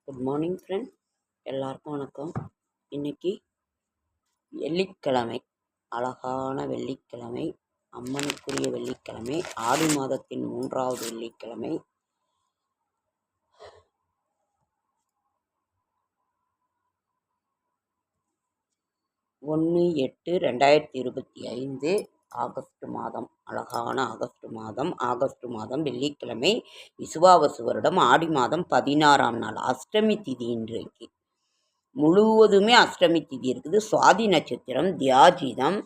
Good morning friend, எல்லாருக்கும் வணக்கம். இன்னைக்கு வெள்ளிக்கிழமை, அழகான வெள்ளிக்கிழமை, அம்மனுக்குரிய வெள்ளிக்கிழமை, ஆடி மாதத்தின் 3வது வெள்ளிக்கிழமை. ஒன்று 8/2025 ஆகஸ்ட் மாதம், அழகான ஆகஸ்ட் மாதம் வெள்ளிக்கிழமை, விசுவாவசு வருடம் ஆடி மாதம் 16ஆம் நாள், அஷ்டமி திதி. இன்றைக்கு முழுவதுமே அஷ்டமி திதி இருக்குது. சுவாதி நட்சத்திரம், தியாஜிதம்,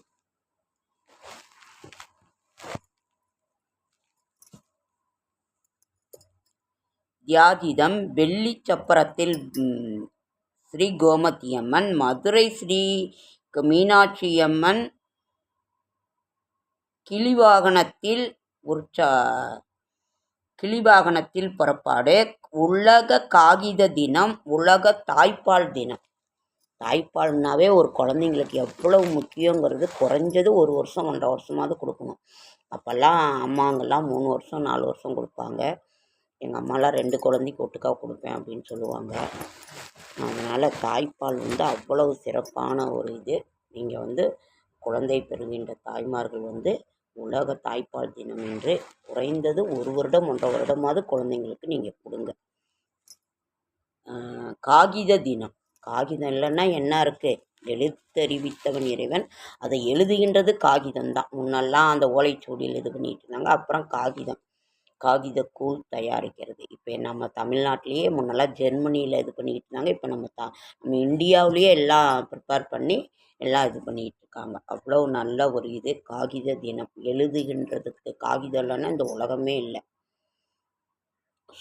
வெள்ளி சப்பரத்தில் ஸ்ரீ கோமதியம்மன், மதுரை ஸ்ரீ மீனாட்சியம்மன், கிளிவாகனத்தில் புறப்பாடு. உலக காகித தினம், உலக தாய்ப்பால் தினம். தாய்ப்பால்னாவே ஒரு குழந்தைங்களுக்கு எவ்வளவு முக்கியங்கிறது குறைஞ்சது 1 வருஷம் 1.5 வருஷமாவது கொடுக்கணும். அப்போல்லாம் அம்மாங்கெல்லாம் 3 வருஷம் 4 வருஷம் கொடுப்பாங்க. எங்கள் அம்மாலாம் 2 குழந்தைக்கு ஒட்டுக்கா கொடுப்பேன் அப்படின்னு சொல்லுவாங்க. அதனால் தாய்ப்பால் அவ்வளவு சிறப்பான ஒரு இது. நீங்கள் குழந்தை பெறுகின்ற தாய்மார்கள் உலக தாய்ப்பால் தினம் என்று குறைந்தது 1 வருடம் 1.5 வருடமாவது குழந்தைங்களுக்கு நீங்கள் கொடுங்க. காகித தினம். காகிதம் இல்லைன்னா என்ன இருக்குது? எழுத்தறிவித்தவன் இறைவன். அதை எழுதுகின்றது காகிதம்தான். முன்னெல்லாம் அந்த ஓலைச்சுவடியில் இது பண்ணிட்டு இருந்தாங்க. அப்புறம் காகித கூழ் தயாரிக்கிறது. இப்போ நம்ம தமிழ்நாட்டிலேயே முன்னெல்லாம் ஜெர்மனியில் இது பண்ணிக்கிட்டு இருந்தாங்க. இப்போ நம்ம இந்தியாவிலேயே எல்லாம் ப்ரிப்பேர் பண்ணி எல்லாம் இது பண்ணிக்கிட்டு இருக்காங்க. அவ்வளோ நல்ல ஒரு இது காகித தினம். எழுதுகின்றதுக்கு காகிதம் இல்லைன்னா இந்த உலகமே இல்லை.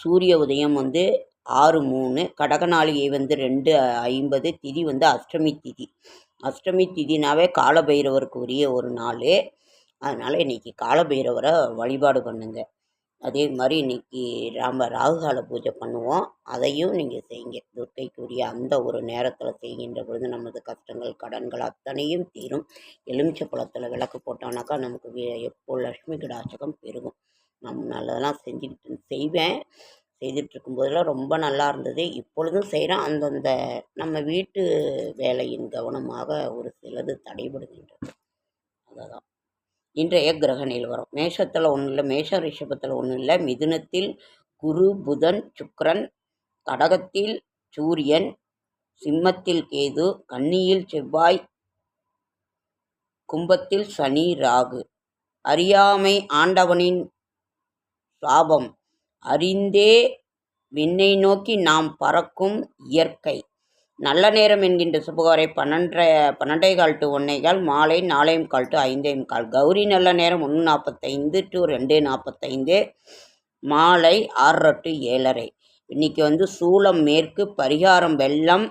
சூரிய உதயம் 6:03, கடகநாளிகை 2:50, திதி அஷ்டமி திதி. அஷ்டமி திதினாவே காலபைரவருக்கு உரிய ஒரு நாள். அதனால் இன்றைக்கி காலபைரவரை வழிபாடு பண்ணுங்க. அதே மாதிரி இன்றைக்கி ராகுகால பூஜை பண்ணுவோம். அதையும் நீங்கள் செய்யுங்க. துர்க்கைக்குரிய அந்த ஒரு நேரத்தில் செய்கின்ற பொழுது நமது கஷ்டங்கள் கடன்கள் அத்தனையும் தீரும். எலுமிச்சை பழத்தில் விளக்கு போட்டோம்னாக்கா நமக்கு எப்போ லட்சுமி கடாட்சகம் பெருகும். நம்ம நல்லதெல்லாம் செய்துட்டு இருக்கும்போதெல்லாம் ரொம்ப நல்லா இருந்தது. இப்பொழுதும் செய்கிறோம். அந்தந்த நம்ம வீட்டு வேலையின் கவனமாக ஒரு சிலது தடைபடுகின்றது. அதுதான் இன்றைய கிரக நிலவரம். மேஷத்தில் ஒன்றும் இல்லை, மேஷம் ரிஷபத்தில் ஒன்றும் இல்லை. மிதுனத்தில் குரு புதன் சுக்கிரன், கடகத்தில் சூரியன், சிம்மத்தில் கேது, கன்னியில் செவ்வாய், கும்பத்தில் சனி ராகு. அறியாமை ஆண்டவனின் சாபம், அறிந்தே விண்ணை நோக்கி நாம் பறக்கும் இயற்கை. நல்ல நேரம் என்கின்ற சுபகாரை 12:15 to 1:15, மாலை 4:45 to 5:45. கௌரி நல்ல நேரம் 1:45 to 2:45, மாலை 6:30 to 7:30. இன்னைக்கு சூலம் மேற்கு, பரிகாரம் வெள்ளம்,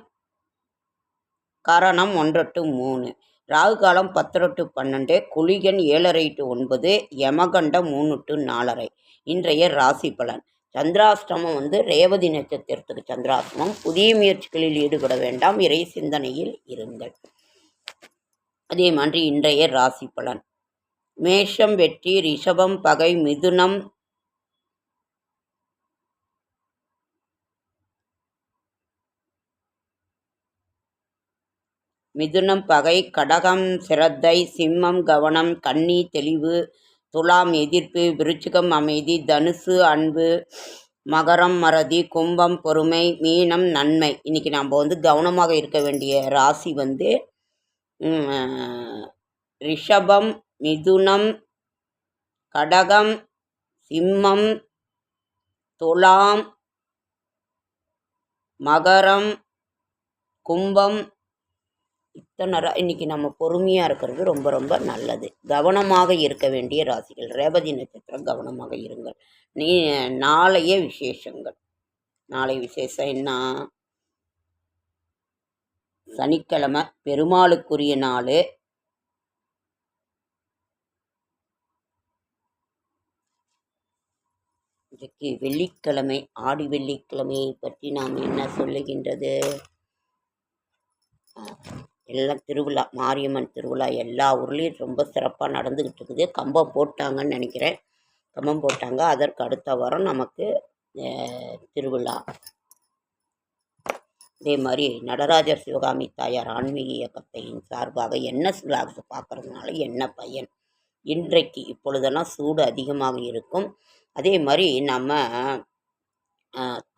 கரணம் 1 to 3, ராகு காலம் 10 to 12, குளிகன் 7:30 to 9, யமகண்டம் 3 to 4:30. இன்றைய ராசி பலன். சந்திராஷ்டமம் ரேவதி நட்சத்திரத்துக்கு சந்திராஷ்டமம். புதிய முயற்சிகளில் ஈடுபட வேண்டாம், இறை சிந்தனையில் இருங்கள். அதே மாதிரி இன்றைய ராசி பலன். மேஷம் வெற்றி, ரிஷபம் பகை, மிதுனம் பகை, கடகம் சிரத்தை, சிம்மம் கவனம், கன்னி தெளிவு, துலாம் எதிர்ப்பு, விருச்சிகம் அமைதி, தனுசு அன்பு, மகரம் மறதி, கும்பம் பொறுமை, மீனம் நன்மை. இன்றைக்கி நாம் கவனமாக இருக்க வேண்டிய ராசி ரிஷபம், மிதுனம், கடகம், சிம்மம், துலாம், மகரம், கும்பம். இன்றைக்கி நம்ம பொறுமையாக இருக்கிறது ரொம்ப ரொம்ப நல்லது. கவனமாக இருக்க வேண்டிய ராசிகள். ரேவதி நட்சத்திரம் கவனமாக இருங்கள். நாளைய விசேஷங்கள். நாளை விசேஷம் என்ன? சனிக்கிழமை, பெருமாளுக்குரிய நாள். இன்றைக்கு வெள்ளிக்கிழமை, ஆடி வெள்ளிக்கிழமையை பற்றி நாம் என்ன சொல்லுகின்றது? எல்லாம் திருவிழா, மாரியம்மன் திருவிழா எல்லா ஊர்லேயும் ரொம்ப சிறப்பாக நடந்துக்கிட்டு இருக்குது. கம்பம் போட்டாங்கன்னு நினைக்கிறேன். கம்பம் போட்டாங்க. அதற்கு அடுத்த வாரம் நமக்கு திருவிழா. இதே மாதிரி நடராஜர் சிவகாமி தாயார் ஆன்மீக இயக்கத்தின் சார்பாக என்எஸ் விலாக்ஸ் பார்க்குறதுனால என்ன பயன்? இன்றைக்கு இப்பொழுதெல்லாம் சூடு அதிகமாக இருக்கும். அதே மாதிரி நம்ம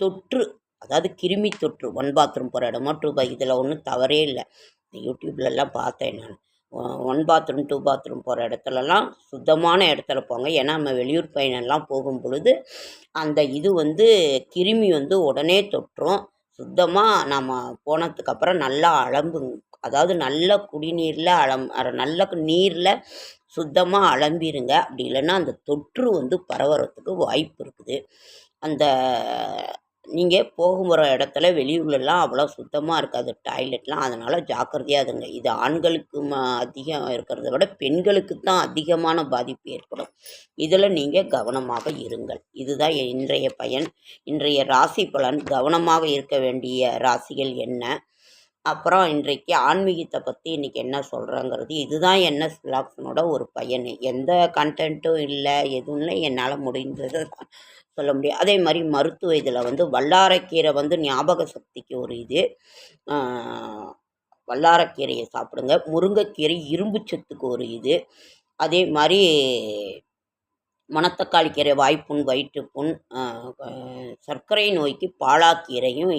தொற்று, அதாவது கிருமி தொற்று, 1 பாத்ரூம் போகிற இடமோ 2 இதில் ஒன்றும் தவறே இல்லை. யூடியூப்லலாம் பார்த்தேன் நான். 1 பாத்ரூம் 2 பாத்ரூம் போகிற இடத்துலலாம் சுத்தமான இடத்துல போங்க. ஏன்னா நம்ம வெளியூர் பயணம்லாம் போகும் பொழுது அந்த இது கிருமி உடனே தொற்றும். சுத்தமாக நம்ம போனதுக்கப்புறம் நல்லா அதாவது நல்ல குடிநீரில் நல்ல நீரில் சுத்தமாக அலம்பிடுங்க. அப்படி இல்லைன்னா அந்த தொற்று பரவறதுக்கு வாய்ப்பு இருக்குது. அந்த நீங்கள் போகிற இடத்துல வெளியூர்லலாம் அவ்வளோ சுத்தமாக இருக்காது டாய்லெட்லாம். அதனால் ஜாக்கிரதையாக இருங்க. இது ஆண்களுக்கு அதிகம் இருக்கிறத விட பெண்களுக்கு தான் அதிகமான பாதிப்பு ஏற்படும். இதில் நீங்கள் கவனமாக இருங்கள். இதுதான் இன்றைய பயன். இன்றைய ராசி பலன். கவனமாக இருக்க வேண்டிய ராசிகள் என்ன, அப்புறம் இன்றைக்கு ஆன்மீகத்தை பற்றி இன்றைக்கி என்ன சொல்கிறேங்கிறது, இதுதான் என்எஸ் விலாக்ஸினோட ஒரு பயன். எந்த கண்டென்ட்டும் இல்லை, எதுவும் இல்லை, என்னால் முடிந்தது சொல்ல முடியும். அதே மாதிரி மருத்துவ இதில் வல்லாரைக்கீரை ஞாபக சக்திக்கு ஒரு இது. வல்லாரைக்கீரையை சாப்பிடுங்க. முருங்கைக்கீரை இரும்பு சத்துக்கு ஒரு இது. அதே மாதிரி மணத்தக்காளி கீரை வாய்ப்புண், வயிற்றுப்புண், சர்க்கரை நோய்க்கு பாலாக்கீரையும்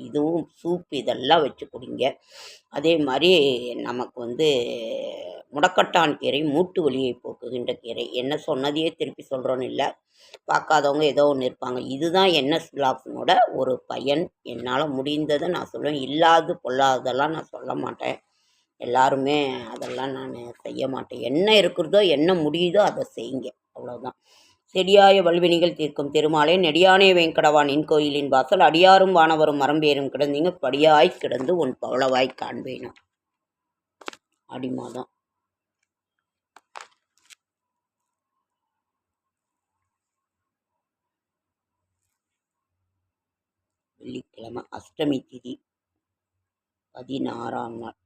இதுவும் சூப் இதெல்லாம் வச்சு குடிங்க. அதே மாதிரி நமக்கு முடக்கட்டான் கீரை மூட்டு வலியை போக்குகின்ற கீரை. என்ன சொன்னதையே திருப்பி சொல்கிறோன்னு இல்லை, பார்க்காதவங்க ஏதோ ஒன்று இருப்பாங்க. இதுதான் என்எஸ் விலாக்ஸினோட ஒரு பயன். என்னால் முடிந்ததை நான் சொல்லுவேன். இல்லாது பொல்லாததெல்லாம் நான் சொல்ல மாட்டேன். எல்லாருமே அதெல்லாம் நான் செய்ய மாட்டேன். என்ன இருக்கிறதோ என்ன முடியுதோ அதை செய்யுங்க, அவ்வளோதான். செடியாய வல்வினிகள் தீர்க்கும் திருமாலே நெடியானே வேங்கடவானின் கோயிலின் வாசல் அடியாரும் வானவரும் மரம்பேரும் கிடந்தீங்க படியாய் கிடந்து உன் பவளவாய் காண்பேனும். ஆடி மாதம் வெள்ளிக்கிழமை அஷ்டமி திதி 16ஆம் நாள்.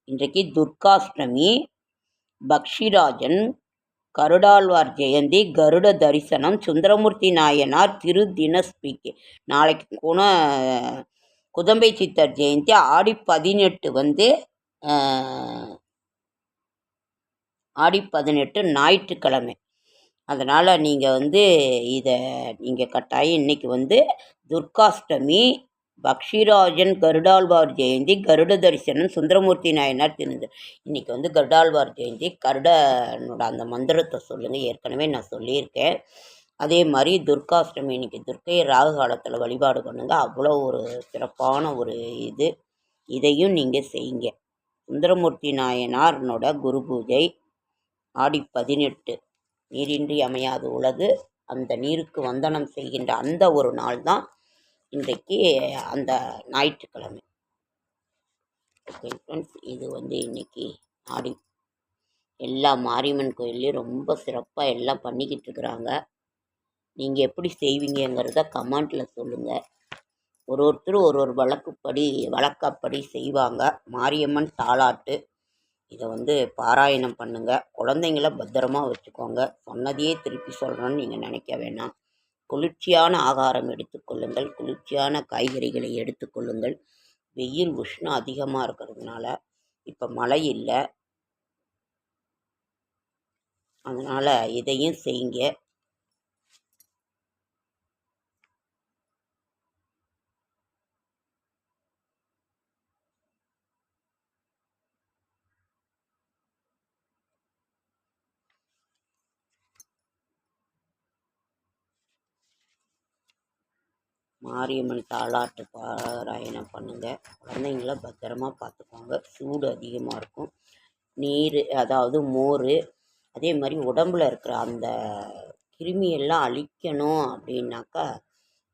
இன்றைக்கு துர்காஷ்டமி, பக்ஷிராஜன், கருடாழ்வார் ஜெயந்தி, கருட தரிசனம், சுந்தரமூர்த்தி நாயனார் திருதினஸ்பிக்கு. நாளைக்கு குதம்பை சித்தர் ஜெயந்தி. ஆடி 18 ஆடி 18 ஞாயிற்றுக்கிழமை. அதனால் நீங்கள் இதை நீங்கள் கட்டாயம் இன்றைக்கி துர்காஷ்டமி, பக்ஷிராஜன், கருடாழ்வார் ஜெயந்தி, கருட தரிசனம், சுந்தரமூர்த்தி நாயனார் திருந்து. இன்றைக்கி கருடாழ்வார் ஜெயந்தி. கருடனோட அந்த மந்திரத்தை சொல்லுங்கள். ஏற்கனவே நான் சொல்லியிருக்கேன். அதே மாதிரி துர்காஷ்டமி இன்றைக்கி துர்க்கையை ராகு காலத்தில் வழிபாடு பண்ணுங்கள். அவ்வளோ ஒரு சிறப்பான ஒரு இது. இதையும் நீங்கள் செய்யுங்க. சுந்தரமூர்த்தி நாயனார்னோட குரு பூஜை ஆடி 18. நீரின்றி அமையாது உலகு. அந்த நீருக்கு வந்தனம் செய்கின்ற அந்த ஒரு நாள் தான் இன்றைக்கு அந்த ஞாயிற்றுக்கிழமை. ஓகே ஃப்ரெண்ட்ஸ், இது இன்றைக்கி ஆடி எல்லா மாரியம்மன் கோயில்லையும் ரொம்ப சிறப்பாக எல்லாம் பண்ணிக்கிட்டு இருக்கிறாங்க. நீங்கள் எப்படி செய்வீங்கங்கிறத கமெண்ட்டில் சொல்லுங்கள். ஒருத்தர் ஒரு வழக்கப்படி செய்வாங்க. மாரியம்மன் தாலாட்டு இதை பாராயணம் பண்ணுங்கள். குழந்தைங்கள பத்திரமா வச்சுக்கோங்க. சொன்னதையே திருப்பி சொல்கிறேன்னு நீங்கள் நினைக்க வேணாம். குளிர்ச்சியான ஆகாரம் எடுத்துக்கொள்ளுங்கள். குளிர்ச்சியான காய்கறிகளை எடுத்துக்கொள்ளுங்கள். வெயில் உஷ்ணம் அதிகமாக இருக்கிறதுனால இப்போ மழை இல்லை, அதனால் இதையும் செய்யுங்க. மாரியம்மன் தாலாட்டு பாராயணம் பண்ணுங்கள். குழந்தைங்கள பத்திரமா பார்த்துக்கோங்க. சூடு அதிகமாக இருக்கும். நீர், அதாவது மோர், அதே மாதிரி உடம்பில் இருக்கிற அந்த கிருமியெல்லாம் அழிக்கணும் அப்படின்னாக்கா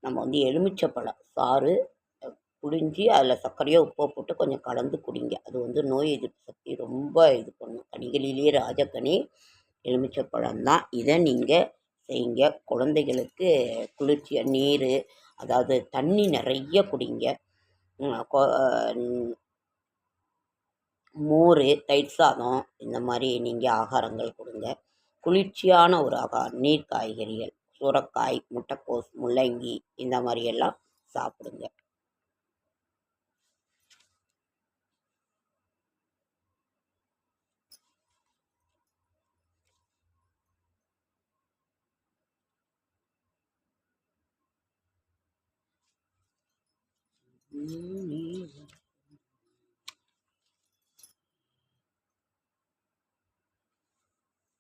நம்ம எலுமிச்சப்பழம் சாறு புழிஞ்சி அதில் சர்க்கரையோ உப்போ போட்டு கொஞ்சம் கலந்து குடிங்க. அது நோய் எதிர்ப்பு சக்தி ரொம்ப இது பண்ணும். கனிகளிலேயே ராஜக்கனி எலுமிச்சப்பழம் தான். இதை நீங்கள் செய்யுங்க. குழந்தைகளுக்கு குளிர்ச்சியாக நீர், அதாவது தண்ணி நிறைய குடிங்க. மோர், தயிர் சாதம் இந்த மாதிரி நீங்கள் ஆகாரங்கள் கொடுங்க. குளிர்ச்சியான ஒரு நீர் காய்கறிகள், சுரக்காய், முட்டைக்கோஸ், முள்ளங்கி இந்த மாதிரியெல்லாம் சாப்பிடுங்க.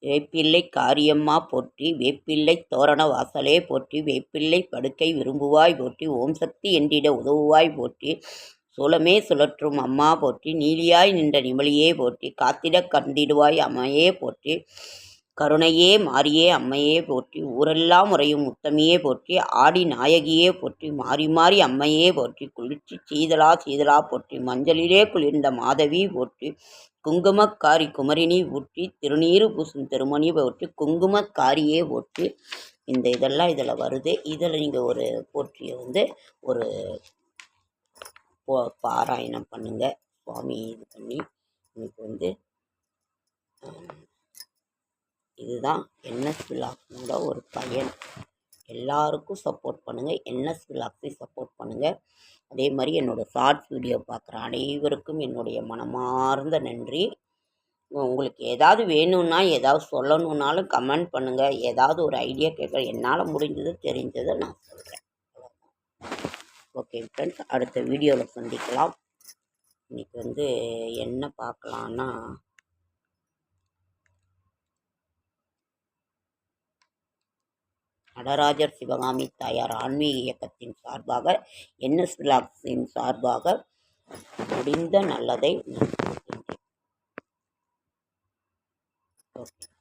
வேப்பிள்ளை காரியம்மா போற்றி, வேப்பிள்ளை தோரண வாசலே போற்றி, வேப்பிள்ளை படுக்கை விரும்புவாய் போற்றி, ஓம் சக்தி என்றிட உதவுவாய் போற்றி, சூலமே சுழற்றும் அம்மா போற்றி, நீலியாய் நின்ற நிமலியே போற்றி, காத்திடக் கண்டிடுவாய் அம்மையே போற்றி, கருணையே மாரியே அம்மையே போற்றி, ஊரெல்லாம் உறையும் உத்தமியே போற்றி, ஆடி நாயகியே போற்றி, மாறி மாறி அம்மையே போற்றி, குளிர்ச்சி சீதலா சீதலா போற்றி, மஞ்சளிலே குளிர்ந்த மாதவி போற்றி, குங்குமக்காரி குமரினி போற்றி, திருநீறு பூசும் திருமணி போற்றி, குங்குமக்காரியே போற்றி. இந்த இதெல்லாம் இதில் வருது. இதில் நீங்கள் ஒரு போற்றியை ஒரு பாராயணம் பண்ணுங்க. சுவாமி இது பண்ணி இன்னைக்கு இதுதான் என்எஸ் விலாக்ஸோட ஒரு பயன். எல்லாருக்கும் சப்போர்ட் பண்ணுங்கள். என்எஸ் விலாக்ஸையும் சப்போர்ட் பண்ணுங்கள். அதே மாதிரி என்னோடய ஷார்ட்ஸ் வீடியோ பார்க்குற அனைவருக்கும் என்னுடைய மனமார்ந்த நன்றி. உங்களுக்கு ஏதாவது வேணும்னா, ஏதாவது சொல்லணுன்னாலும் கமெண்ட் பண்ணுங்கள். ஏதாவது ஒரு ஐடியா கேட்குற என்னால் முடிஞ்சது தெரிஞ்சதை நான் சொல்கிறேன். ஓகே ஃப்ரெண்ட்ஸ், அடுத்த வீடியோவில் சந்திக்கலாம். இன்றைக்கி என்ன பார்க்கலான்னா, நடராஜர் சிவகாமி தாயார் ஆன்மீக இயக்கத்தின் சார்பாக, என்எஸ் விலாக்ஸின் சார்பாக முடிந்த நல்லதை நான் ஓகே.